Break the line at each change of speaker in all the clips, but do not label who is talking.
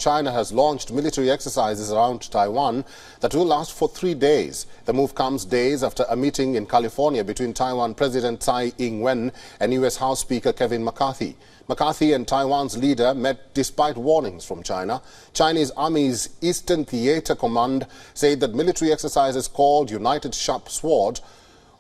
China has launched military exercises around Taiwan that will last for 3 days. The move comes days after a meeting in California between Taiwan President Tsai Ing-Wen and U.S. House Speaker Kevin McCarthy. McCarthy and Taiwan's leader met despite warnings from China. Chinese Army's Eastern Theater Command said that military exercises called United Sharp Sword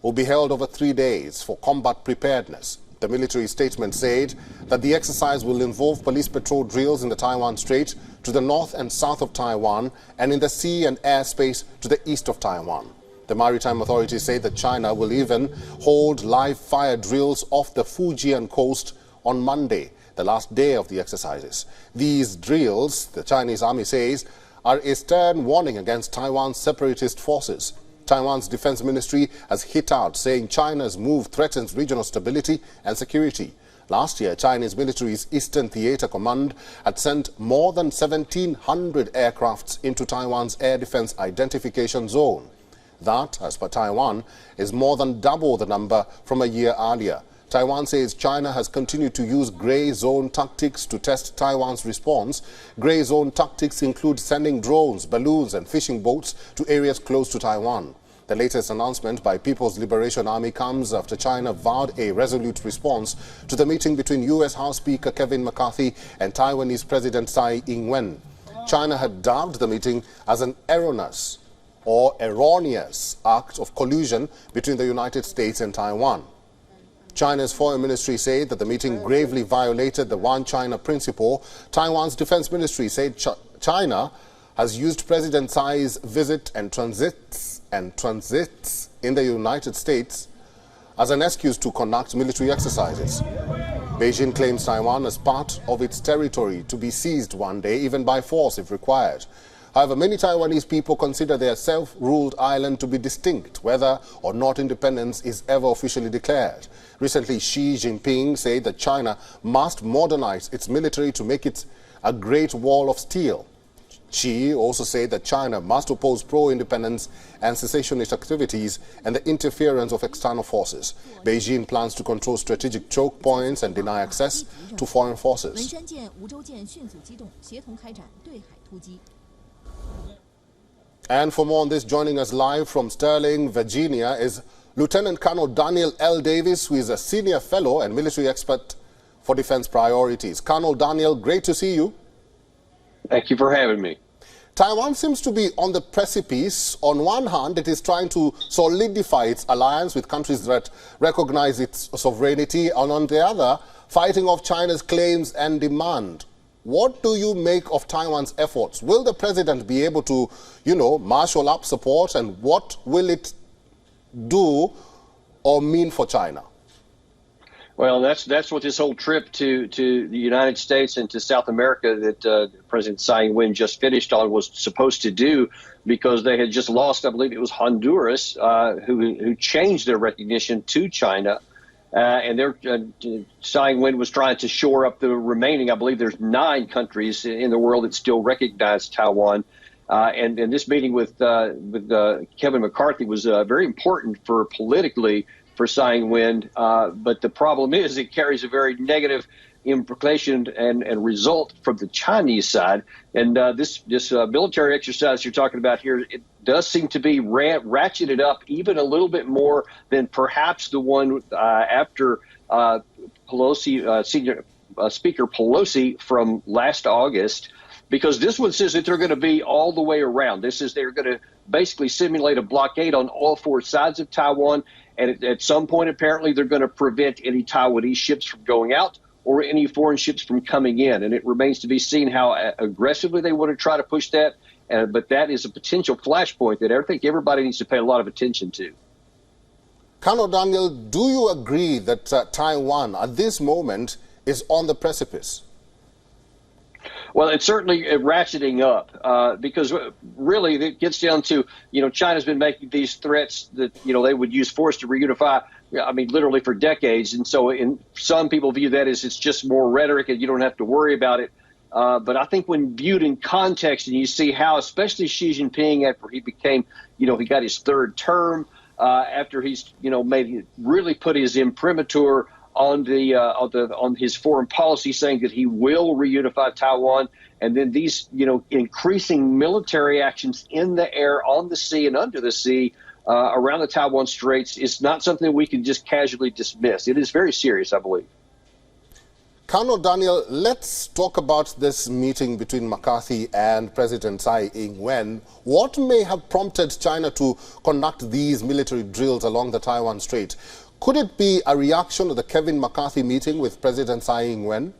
will be held over 3 days for combat preparedness. The military statement said that the exercise will involve police patrol drills in the Taiwan Strait to the north and south of Taiwan and in the sea and airspace to the east of Taiwan. The maritime authorities say that China will even hold live fire drills off the Fujian coast on Monday, the last day of the exercises. These drills, the Chinese army says, are a stern warning against Taiwan's separatist forces. Taiwan's defense ministry has hit out, saying China's move threatens regional stability and security. Last year, Chinese military's Eastern Theater Command had sent more than 1,700 aircrafts into Taiwan's air defense identification zone. That, as per Taiwan, is more than double the number from a year earlier. Taiwan says China has continued to use grey zone tactics to test Taiwan's response. Grey zone tactics include sending drones, balloons and fishing boats to areas close to Taiwan. The latest announcement by People's Liberation Army comes after China vowed a resolute response to the meeting between U.S. House Speaker Kevin McCarthy and Taiwanese President Tsai Ing-Wen. China had dubbed the meeting as an erroneous act of collusion between the United States and Taiwan. China's foreign ministry said that the meeting gravely violated the One China principle. Taiwan's defense ministry said China has used President Tsai's visit and transits in the United States as an excuse to conduct military exercises. Beijing claims Taiwan as part of its territory to be seized one day, even by force if required. However, many Taiwanese people consider their self-ruled island to be distinct, whether or not independence is ever officially declared. Recently, Xi Jinping said that China must modernize its military to make it a great wall of steel. Xi also said that China must oppose pro-independence and secessionist activities and the interference of external forces. Beijing plans to control strategic choke points and deny access to foreign forces. And for more on this, joining us live from Sterling, Virginia, is Lieutenant Colonel Daniel L. Davis, who is a senior fellow and military expert for defense priorities. Colonel Daniel, great to see you.
Thank you for having me.
Taiwan seems to be on the precipice. On one hand, it is trying to solidify its alliance with countries that recognize its sovereignty, and on the other, fighting off China's claims and demand. What do you make of Taiwan's efforts? Will the president be able to, marshal up support, and what will it do or mean for China?
Well, that's what this whole trip to the United States and to South America that President Tsai Ing-wen just finished on was supposed to do, because they had just lost, I believe it was Honduras, who changed their recognition to China. And Tsai Ing-wen was trying to shore up the remaining, I believe there's 9 countries in the world that still recognize Taiwan. And this meeting with Kevin McCarthy was very important politically for Tsai Ing-wen. But the problem is it carries a very negative implication and result from the Chinese side. And this military exercise you're talking about here, it does seem to be ratcheted up even a little bit more than perhaps the one after Speaker Pelosi from last August, because this one says that they're going to be all the way around. This is they're going to basically simulate a blockade on all 4 sides of Taiwan. And at some point, apparently, they're going to prevent any Taiwanese ships from going out or any foreign ships from coming in. And it remains to be seen how aggressively they want to try to push that. But that is a potential flashpoint that I think everybody needs to pay a lot of attention to.
Colonel Daniel, do you agree that Taiwan at this moment is on the precipice?
Well, it's certainly ratcheting up because really it gets down to, China's been making these threats that, they would use force to reunify, literally for decades. And so some people view that as it's just more rhetoric and you don't have to worry about it. But I think when viewed in context and you see how, especially Xi Jinping, after he became, he got his 3rd term, after he's, really put his imprimatur on his foreign policy, saying that he will reunify Taiwan, and then these increasing military actions in the air, on the sea, and under the sea around the Taiwan Straits is not something we can just casually dismiss. It is very serious, I believe.
Colonel Daniel, let's talk about this meeting between McCarthy and President Tsai Ing-Wen. What may have prompted China to conduct these military drills along the Taiwan Strait? Could it be a reaction to the Kevin McCarthy meeting with President Tsai Ing-Wen?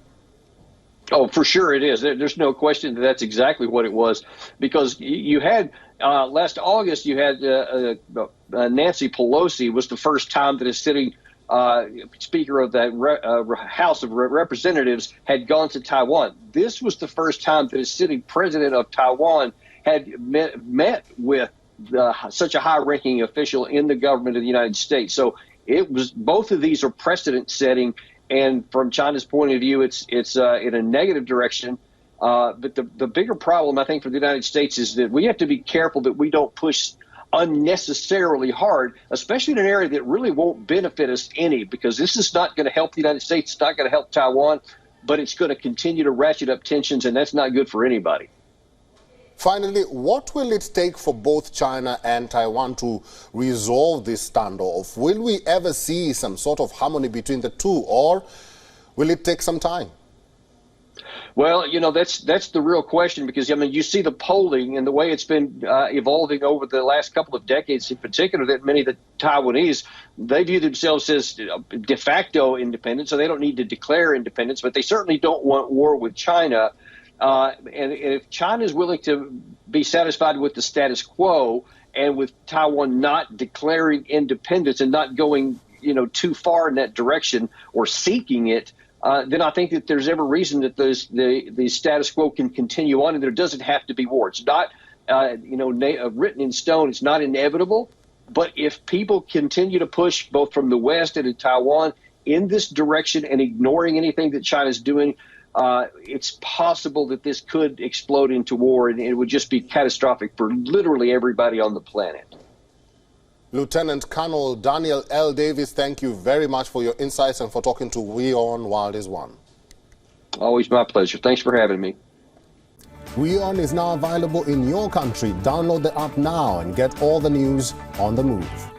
Oh, for sure it is. There's no question that that's exactly what it was, because you had last August, you had Nancy Pelosi was the first time that a sitting Speaker of that House of Representatives had gone to Taiwan. This was the first time that a sitting president of Taiwan had met with such a high-ranking official in the government of the United States. So it was, both of these are precedent-setting, and from China's point of view, it's in a negative direction. But the bigger problem, I think, for the United States is that we have to be careful that we don't push unnecessarily hard, especially in an area that really won't benefit us any, because this is not going to help the United States, it's not going to help Taiwan, but it's going to continue to ratchet up tensions, and that's not good for anybody.
Finally, what will it take for both China and Taiwan to resolve this standoff? Will we ever see some sort of harmony between the two, or will it take some time?
Well, that's the real question, because, I mean, you see the polling and the way it's been evolving over the last couple of decades in particular, that many of the Taiwanese, they view themselves as de facto independent, so they don't need to declare independence, but they certainly don't want war with China. And if China is willing to be satisfied with the status quo, and with Taiwan not declaring independence and not going, too far in that direction or seeking it, then I think that there's every reason that the status quo can continue on, and there doesn't have to be war. It's not, written in stone. It's not inevitable. But if people continue to push both from the West and in Taiwan in this direction and ignoring anything that China's doing, it's possible that this could explode into war, and it would just be catastrophic for literally everybody on the planet.
Lieutenant Colonel Daniel L. Davis, thank you very much for your insights and for talking to WION World is One.
Always my pleasure. Thanks for having me.
WION is now available in your country. Download the app now and get all the news on the move.